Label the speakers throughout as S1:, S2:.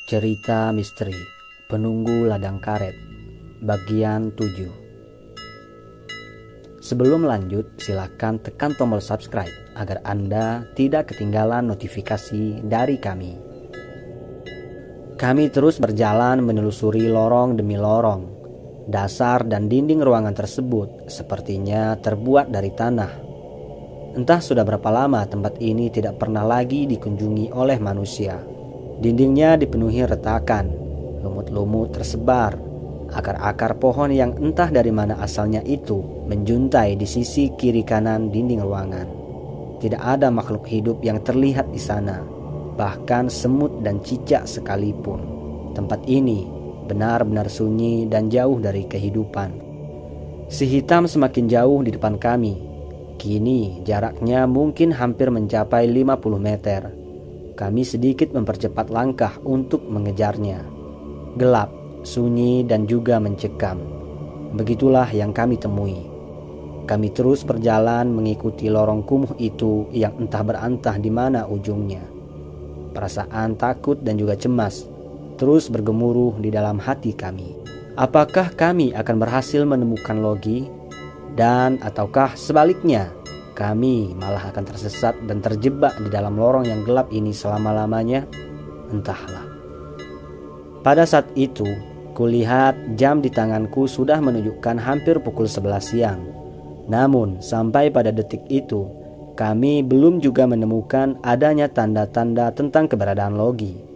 S1: Cerita Misteri Penunggu Ladang Karet Bagian 7. Sebelum lanjut, silakan tekan tombol subscribe agar Anda tidak ketinggalan notifikasi dari kami. Kami terus berjalan menelusuri lorong demi lorong. Dasar dan dinding ruangan tersebut sepertinya terbuat dari tanah. Entah sudah berapa lama tempat ini tidak pernah lagi dikunjungi oleh manusia. Dindingnya dipenuhi retakan, lumut-lumut tersebar, akar-akar pohon yang entah dari mana asalnya itu menjuntai di sisi kiri kanan dinding ruangan. Tidak ada makhluk hidup yang terlihat di sana, bahkan semut dan cicak sekalipun. Tempat ini benar-benar sunyi dan jauh dari kehidupan. Si hitam semakin jauh di depan kami. Kini jaraknya mungkin hampir mencapai 50 meter. Kami sedikit mempercepat langkah untuk mengejarnya. Gelap, sunyi dan juga mencekam. Begitulah yang kami temui. Kami terus berjalan mengikuti lorong kumuh itu yang entah berantah di mana ujungnya. Perasaan takut dan juga cemas terus bergemuruh di dalam hati kami. Apakah kami akan berhasil menemukan Logi? Dan ataukah sebaliknya, kami malah akan tersesat dan terjebak di dalam lorong yang gelap ini selama-lamanya? Entahlah. Pada saat itu, kulihat jam di tanganku sudah menunjukkan hampir pukul 11 siang. Namun, sampai pada detik itu, kami belum juga menemukan adanya tanda-tanda tentang keberadaan Logi.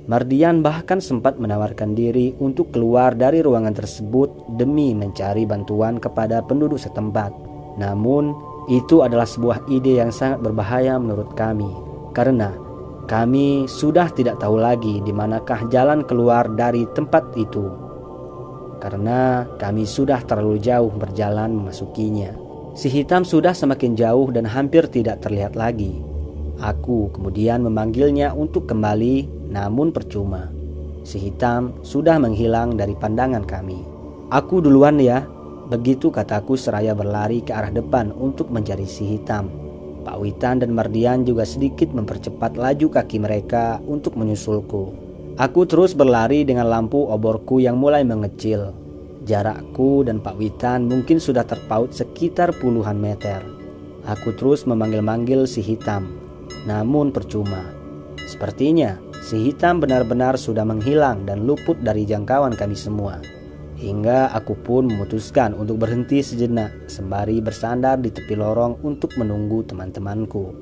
S1: Mardian bahkan sempat menawarkan diri untuk keluar dari ruangan tersebut demi mencari bantuan kepada penduduk setempat. Namun, itu adalah sebuah ide yang sangat berbahaya menurut kami, karena kami sudah tidak tahu lagi di manakah jalan keluar dari tempat itu, karena kami sudah terlalu jauh berjalan memasukinya. Si hitam sudah semakin jauh dan hampir tidak terlihat lagi. Aku kemudian memanggilnya untuk kembali, namun percuma. Si hitam sudah menghilang dari pandangan kami. "Aku duluan ya," begitu kataku seraya berlari ke arah depan untuk mencari si hitam. Pak Witan dan Mardian juga sedikit mempercepat laju kaki mereka untuk menyusulku. Aku terus berlari dengan lampu oborku yang mulai mengecil. Jarakku dan Pak Witan mungkin sudah terpaut sekitar puluhan meter. Aku terus memanggil-manggil si hitam, namun percuma. Sepertinya si hitam benar-benar sudah menghilang dan luput dari jangkauan kami semua. Hingga aku pun memutuskan untuk berhenti sejenak sembari bersandar di tepi lorong untuk menunggu teman-temanku.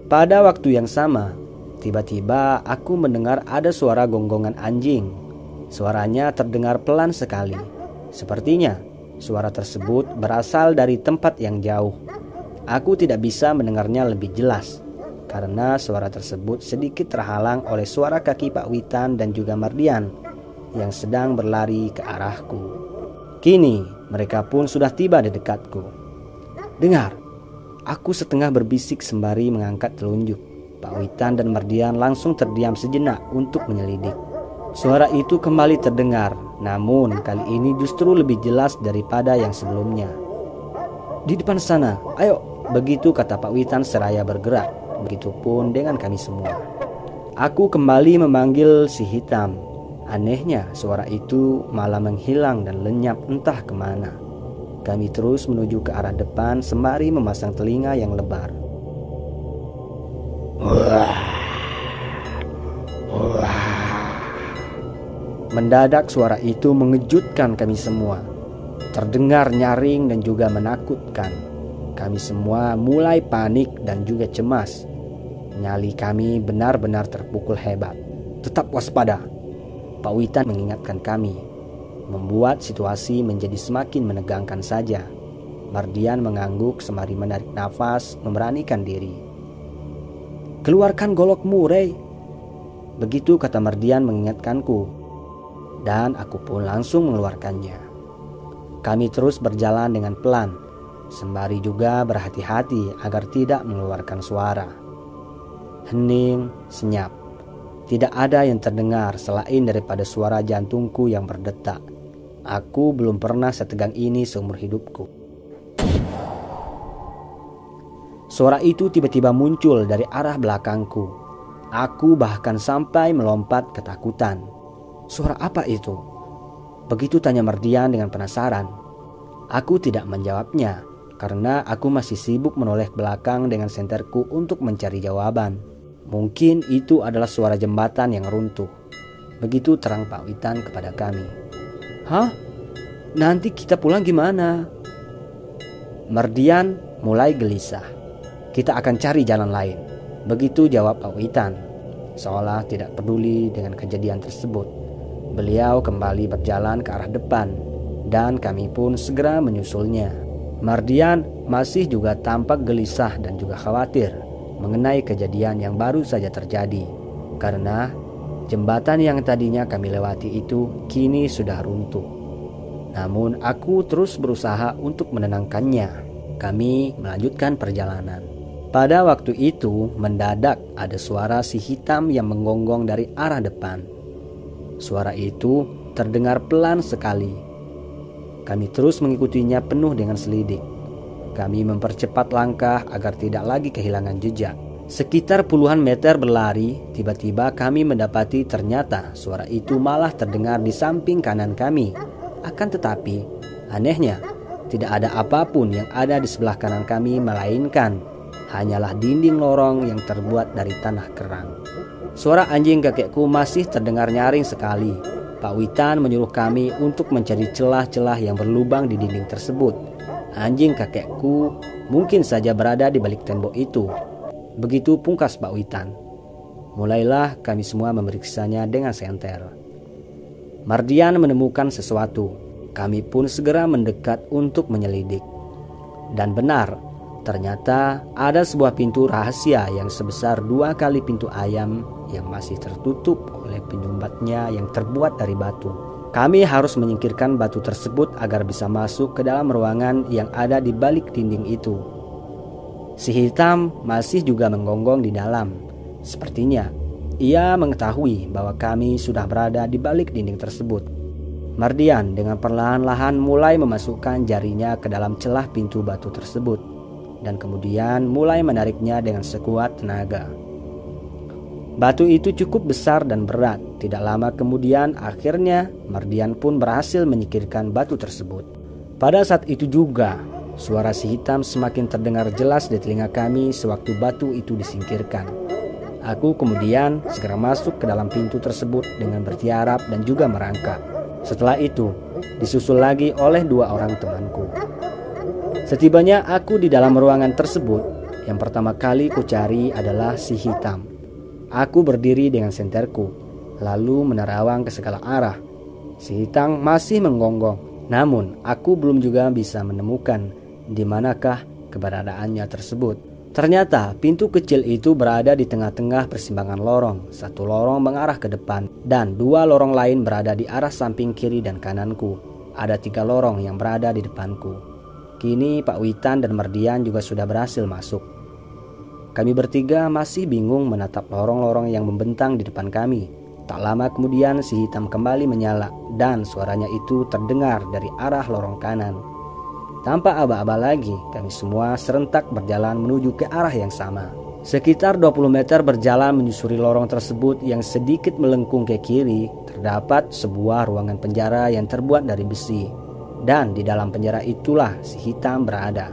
S1: Pada waktu yang sama, tiba-tiba aku mendengar ada suara gonggongan anjing. Suaranya terdengar pelan sekali. Sepertinya suara tersebut berasal dari tempat yang jauh. Aku tidak bisa mendengarnya lebih jelas, karena suara tersebut sedikit terhalang oleh suara kaki Pak Witan dan juga Mardian yang sedang berlari ke arahku. Kini mereka pun sudah tiba di dekatku. "Dengar," aku setengah berbisik sembari mengangkat telunjuk. Pak Witan dan Mardian langsung terdiam sejenak untuk menyelidik. Suara itu kembali terdengar, namun kali ini justru lebih jelas daripada yang sebelumnya. "Di depan sana, ayo," begitu kata Pak Witan seraya bergerak. Begitupun dengan kami semua. Aku kembali memanggil si hitam. Anehnya, suara itu malah menghilang dan lenyap entah kemana. Kami terus menuju ke arah depan sembari memasang telinga yang lebar. Mendadak suara itu mengejutkan kami semua. Terdengar nyaring dan juga menakutkan. Kami semua mulai panik dan juga cemas. Nyali kami benar-benar terpukul hebat. "Tetap waspada," Pak Witan mengingatkan kami, membuat situasi menjadi semakin menegangkan saja. Mardian mengangguk sembari menarik nafas memberanikan diri. "Keluarkan golokmu, Rey," begitu kata Mardian mengingatkanku, dan aku pun langsung mengeluarkannya. Kami terus berjalan dengan pelan, sembari juga berhati-hati agar tidak mengeluarkan suara. Hening, senyap. Tidak ada yang terdengar selain daripada suara jantungku yang berdetak. Aku belum pernah setegang ini seumur hidupku. Suara itu tiba-tiba muncul dari arah belakangku. Aku bahkan sampai melompat ketakutan. Suara apa itu? Begitu tanya Mardian dengan penasaran. Aku tidak menjawabnya karena aku masih sibuk menoleh ke belakang dengan senterku untuk mencari jawaban. Mungkin itu adalah suara jembatan yang runtuh. Begitu terang Pak Witan kepada kami. Hah? Nanti kita pulang gimana? Mardian mulai gelisah. Kita akan cari jalan lain. Begitu jawab Pak Witan, seolah tidak peduli dengan kejadian tersebut. Beliau kembali berjalan ke arah depan dan kami pun segera menyusulnya. Mardian masih juga tampak gelisah dan juga khawatir mengenai kejadian yang baru saja terjadi, karena jembatan yang tadinya kami lewati itu kini sudah runtuh. Namun aku terus berusaha untuk menenangkannya. Kami melanjutkan perjalanan. Pada waktu itu mendadak ada suara si hitam yang menggonggong dari arah depan. Suara itu terdengar pelan sekali. Kami terus mengikutinya penuh dengan selidik. Kami mempercepat langkah agar tidak lagi kehilangan jejak. Sekitar puluhan meter berlari, tiba-tiba kami mendapati ternyata suara itu malah terdengar di samping kanan kami. Akan tetapi, anehnya, tidak ada apapun yang ada di sebelah kanan kami melainkan hanyalah dinding lorong yang terbuat dari tanah kerang. Suara anjing kakekku masih terdengar nyaring sekali. Pak Witan menyuruh kami untuk mencari celah-celah yang berlubang di dinding tersebut. Anjing kakekku mungkin saja berada di balik tembok itu. Begitu pungkas Pak Witan. Mulailah kami semua memeriksanya dengan senter. Mardian menemukan sesuatu. Kami pun segera mendekat untuk menyelidik. Dan benar, ternyata ada sebuah pintu rahasia yang sebesar 2 kali pintu ayam yang masih tertutup oleh penyumbatnya yang terbuat dari batu. Kami harus menyingkirkan batu tersebut agar bisa masuk ke dalam ruangan yang ada di balik dinding itu. Si hitam masih juga menggonggong di dalam. Sepertinya ia mengetahui bahwa kami sudah berada di balik dinding tersebut. Mardian dengan perlahan-lahan mulai memasukkan jarinya ke dalam celah pintu batu tersebut dan kemudian mulai menariknya dengan sekuat tenaga. Batu itu cukup besar dan berat. Tidak lama kemudian akhirnya Mardian pun berhasil menyingkirkan batu tersebut. Pada saat itu juga suara si hitam semakin terdengar jelas di telinga kami sewaktu batu itu disingkirkan. Aku kemudian segera masuk ke dalam pintu tersebut dengan bertiarap dan juga merangkak. Setelah itu disusul lagi oleh 2 orang temanku. Setibanya aku di dalam ruangan tersebut, yang pertama kali ku cari adalah si hitam. Aku berdiri dengan senterku, lalu menerawang ke segala arah. Si hitam masih menggonggong, namun aku belum juga bisa menemukan di manakah keberadaannya tersebut. Ternyata pintu kecil itu berada di tengah-tengah persimpangan lorong. 1 lorong mengarah ke depan dan 2 lorong lain berada di arah samping kiri dan kananku. Ada 3 lorong yang berada di depanku. Kini Pak Witan dan Mardian juga sudah berhasil masuk. Kami bertiga masih bingung menatap lorong-lorong yang membentang di depan kami. Tak lama kemudian si hitam kembali menyala dan suaranya itu terdengar dari arah lorong kanan. Tanpa aba-aba lagi, kami semua serentak berjalan menuju ke arah yang sama. Sekitar 20 meter berjalan menyusuri lorong tersebut yang sedikit melengkung ke kiri, terdapat sebuah ruangan penjara yang terbuat dari besi. Dan di dalam penjara itulah si hitam berada.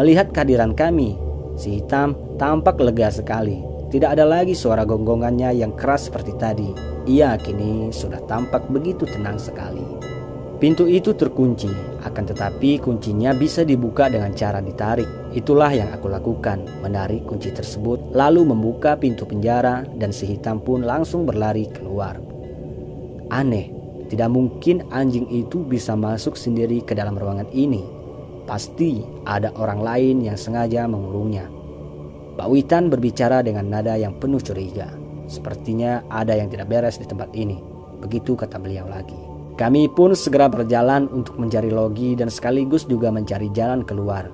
S1: Melihat kehadiran kami, si hitam tampak lega sekali. Tidak ada lagi suara gonggongannya yang keras seperti tadi. Ia kini sudah tampak begitu tenang sekali. Pintu itu terkunci, akan tetapi kuncinya bisa dibuka dengan cara ditarik. Itulah yang aku lakukan, menarik kunci tersebut, lalu membuka pintu penjara dan si hitam pun langsung berlari keluar. Aneh, tidak mungkin anjing itu bisa masuk sendiri ke dalam ruangan ini. Pasti ada orang lain yang sengaja mengurungnya. Pak Witan berbicara dengan nada yang penuh curiga. Sepertinya ada yang tidak beres di tempat ini. Begitu kata beliau lagi. Kami pun segera berjalan untuk mencari Logi dan sekaligus juga mencari jalan keluar.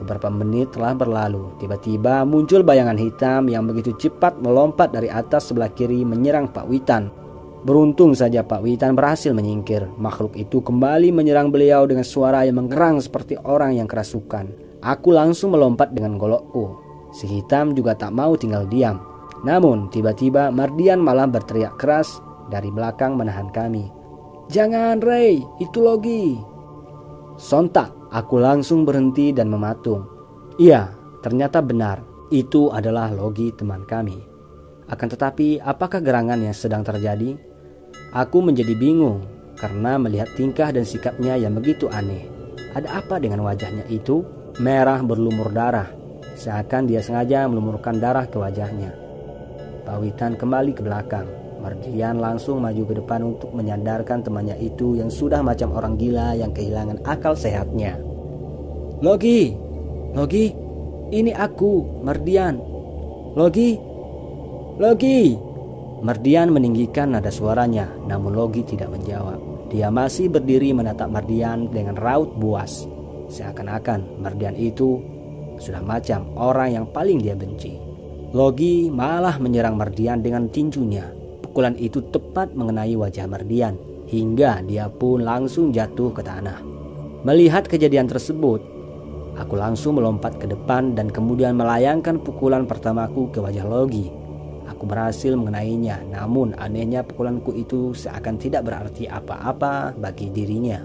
S1: Beberapa menit telah berlalu. Tiba-tiba muncul bayangan hitam yang begitu cepat melompat dari atas sebelah kiri menyerang Pak Witan. Beruntung saja Pak Witan berhasil menyingkir. Makhluk itu kembali menyerang beliau dengan suara yang menggerang seperti orang yang kerasukan. Aku langsung melompat dengan golokku. Si hitam juga tak mau tinggal diam. Namun tiba-tiba Mardian malah berteriak keras dari belakang menahan kami. "Jangan Ray, itu Logi." Sontak aku langsung berhenti dan mematung. Iya, ternyata benar, itu adalah Logi teman kami. Akan tetapi apakah gerangan yang sedang terjadi? Aku menjadi bingung karena melihat tingkah dan sikapnya yang begitu aneh. Ada apa dengan wajahnya itu? Merah berlumur darah, seakan dia sengaja melumurkan darah ke wajahnya. Pak Witan kembali ke belakang. Mardian langsung maju ke depan untuk menyadarkan temannya itu yang sudah macam orang gila yang kehilangan akal sehatnya. "Logi, Logi, ini aku, Mardian. Logi, Logi." Mardian meninggikan nada suaranya, namun Logi tidak menjawab. Dia masih berdiri menatap Mardian dengan raut buas. Seakan-akan Mardian itu sudah macam orang yang paling dia benci. Logi malah menyerang Mardian dengan tinjunya. Pukulan itu tepat mengenai wajah Mardian hingga dia pun langsung jatuh ke tanah. Melihat kejadian tersebut, aku langsung melompat ke depan dan kemudian melayangkan pukulan pertamaku ke wajah Logi. Aku berhasil mengenainya, namun anehnya pukulanku itu seakan tidak berarti apa-apa bagi dirinya.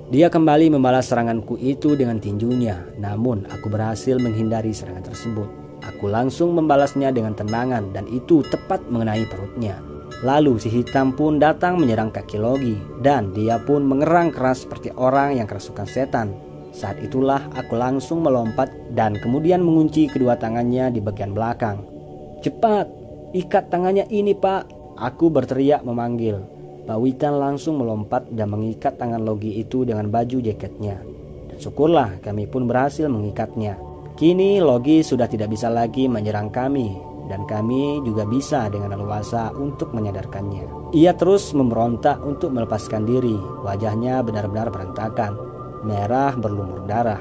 S1: Dia kembali membalas seranganku itu dengan tinjunya, namun aku berhasil menghindari serangan tersebut. Aku langsung membalasnya dengan tendangan dan itu tepat mengenai perutnya. Lalu si hitam pun datang menyerang kaki Logi dan dia pun mengerang keras seperti orang yang kerasukan setan. Saat itulah aku langsung melompat dan kemudian mengunci kedua tangannya di bagian belakang. "Cepat, ikat tangannya ini Pak," aku berteriak memanggil. Pak Witan langsung melompat dan mengikat tangan Logi itu dengan baju jaketnya. Dan syukurlah kami pun berhasil mengikatnya. Kini Logi sudah tidak bisa lagi menyerang kami dan kami juga bisa dengan leluasa untuk menyadarkannya. Ia terus memberontak untuk melepaskan diri. Wajahnya benar-benar berantakan, merah berlumur darah.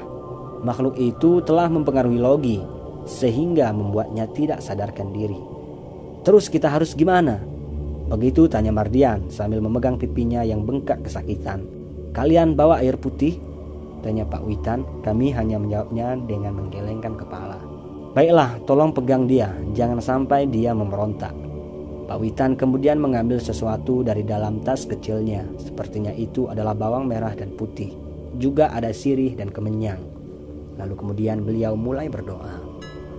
S1: Makhluk itu telah mempengaruhi Logi sehingga membuatnya tidak sadarkan diri. "Terus kita harus gimana?" Begitu tanya Mardian sambil memegang pipinya yang bengkak kesakitan. "Kalian bawa air putih?" tanya Pak Witan. Kami hanya menjawabnya dengan menggelengkan kepala. "Baiklah, tolong pegang dia, jangan sampai dia memberontak." Pak Witan kemudian mengambil sesuatu dari dalam tas kecilnya. Sepertinya itu adalah bawang merah dan putih. Juga ada sirih dan kemenyan. Lalu kemudian beliau mulai berdoa.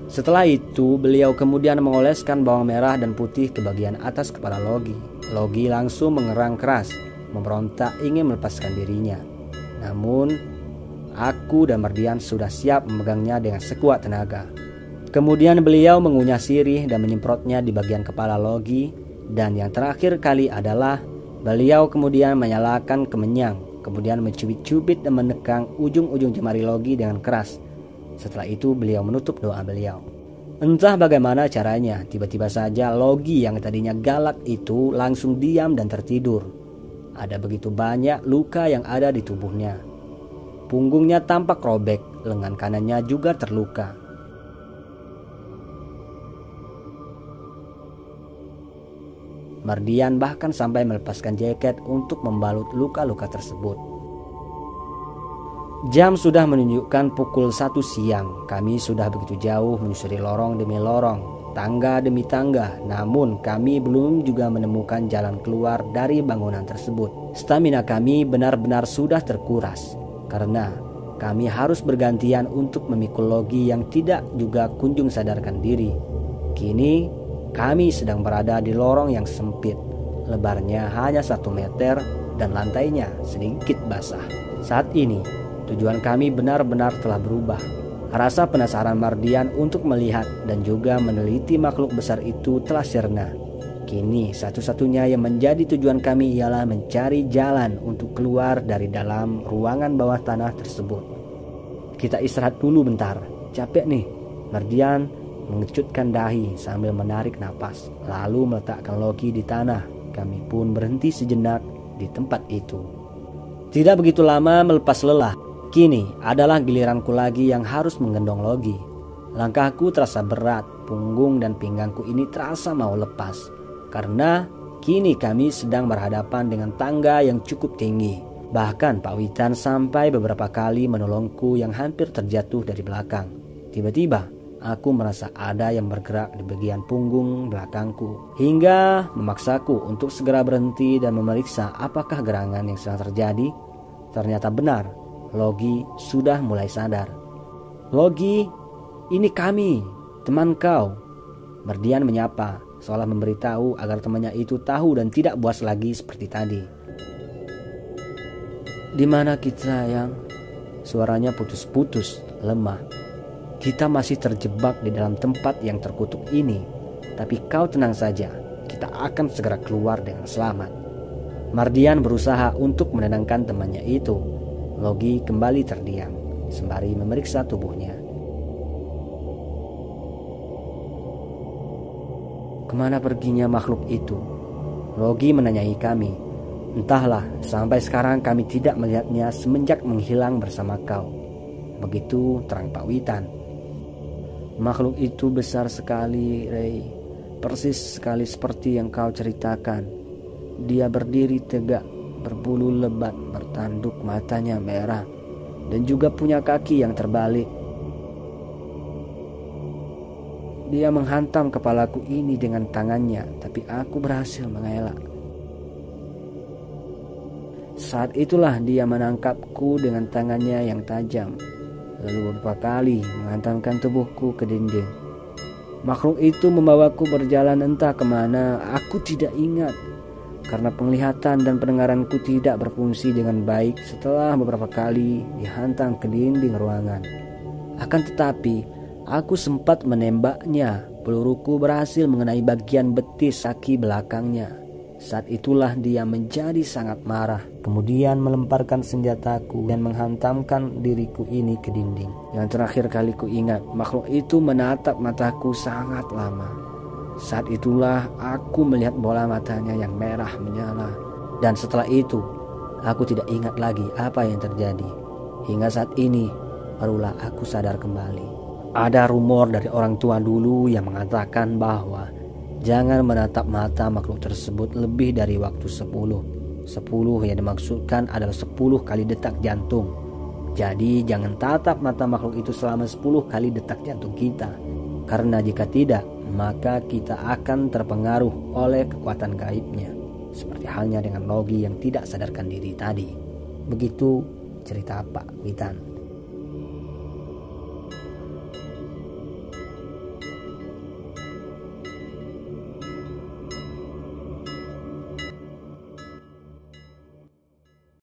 S1: Setelah itu beliau kemudian mengoleskan bawang merah dan putih ke bagian atas kepala Logi. Logi langsung mengerang keras, memberontak ingin melepaskan dirinya. Namun aku dan Mardian sudah siap memegangnya dengan sekuat tenaga. Kemudian beliau mengunyah sirih dan menyemprotnya di bagian kepala Logi. Dan yang terakhir kali adalah beliau kemudian menyalakan kemenyan, kemudian mencubit-cubit dan menekan ujung-ujung jemari Logi dengan keras. Setelah itu beliau menutup doa beliau. Entah bagaimana caranya, tiba-tiba saja Logi yang tadinya galak itu langsung diam dan tertidur. Ada begitu banyak luka yang ada di tubuhnya. Punggungnya tampak robek, lengan kanannya juga terluka. Mardian bahkan sampai melepaskan jaket untuk membalut luka-luka tersebut. Jam sudah menunjukkan pukul 1 siang. Kami sudah begitu jauh menyusuri lorong demi lorong, tangga demi tangga. Namun kami belum juga menemukan jalan keluar dari bangunan tersebut. Stamina kami benar-benar sudah terkuras karena kami harus bergantian untuk memikul Logi yang tidak juga kunjung sadarkan diri. Kini kami sedang berada di lorong yang sempit. Lebarnya hanya 1 meter dan lantainya sedikit basah. Saat ini tujuan kami benar-benar telah berubah. Rasa penasaran Mardian untuk melihat dan juga meneliti makhluk besar itu telah sirna. Kini satu-satunya yang menjadi tujuan kami ialah mencari jalan untuk keluar dari dalam ruangan bawah tanah tersebut. "Kita istirahat dulu bentar, capek nih." Mardian mengecutkan dahi sambil menarik napas, lalu meletakkan Logi di tanah. Kami pun berhenti sejenak di tempat itu. Tidak begitu lama melepas lelah, kini adalah giliranku lagi yang harus menggendong Logi. Langkahku terasa berat, punggung dan pinggangku ini terasa mau lepas. Karena kini kami sedang berhadapan dengan tangga yang cukup tinggi. Bahkan Pak Witan sampai beberapa kali menolongku yang hampir terjatuh dari belakang. Tiba-tiba aku merasa ada yang bergerak di bagian punggung belakangku, hingga memaksaku untuk segera berhenti dan memeriksa apakah gerangan yang sedang terjadi. Ternyata benar, Logi sudah mulai sadar. "Logi, ini kami, teman kau." Mardian menyapa, seolah memberitahu agar temannya itu tahu dan tidak buas lagi seperti tadi. "Di mana kita, Yang?" Suaranya putus-putus, lemah. "Kita masih terjebak di dalam tempat yang terkutuk ini. Tapi kau tenang saja, kita akan segera keluar dengan selamat." Mardian berusaha untuk menenangkan temannya itu. Logi kembali terdiam, sembari memeriksa tubuhnya. "Kemana perginya makhluk itu?" Logi menanyai kami. "Entahlah, sampai sekarang kami tidak melihatnya semenjak menghilang bersama kau." Begitu terang Pak Witan. "Makhluk itu besar sekali, Rey. Persis sekali seperti yang kau ceritakan. Dia berdiri tegak, berbulu lebat, bertanduk, matanya merah, dan juga punya kaki yang terbalik. Dia menghantam kepalaku ini dengan tangannya, tapi aku berhasil mengelak. Saat itulah dia menangkapku dengan tangannya yang tajam, lalu beberapa kali menghantamkan tubuhku ke dinding. Makhluk itu membawaku berjalan entah kemana, aku tidak ingat, karena penglihatan dan pendengaranku tidak berfungsi dengan baik setelah beberapa kali dihantam ke dinding ruangan. Akan tetapi, aku sempat menembaknya. Peluruku berhasil mengenai bagian betis kaki belakangnya. Saat itulah dia menjadi sangat marah, kemudian melemparkan senjataku dan menghantamkan diriku ini ke dinding. Yang terakhir kali ku ingat, makhluk itu menatap mataku sangat lama. Saat itulah aku melihat bola matanya yang merah menyala. Dan setelah itu, aku tidak ingat lagi apa yang terjadi. Hingga saat ini, barulah aku sadar kembali. Ada rumor dari orang tua dulu yang mengatakan bahwa jangan menatap mata makhluk tersebut lebih dari waktu 10. 10 yang dimaksudkan adalah 10 kali detak jantung. Jadi jangan tatap mata makhluk itu selama 10 kali detak jantung kita. Karena jika tidak, maka kita akan terpengaruh oleh kekuatan gaibnya. Seperti halnya dengan Logi yang tidak sadarkan diri tadi. Begitu cerita Pak Witan.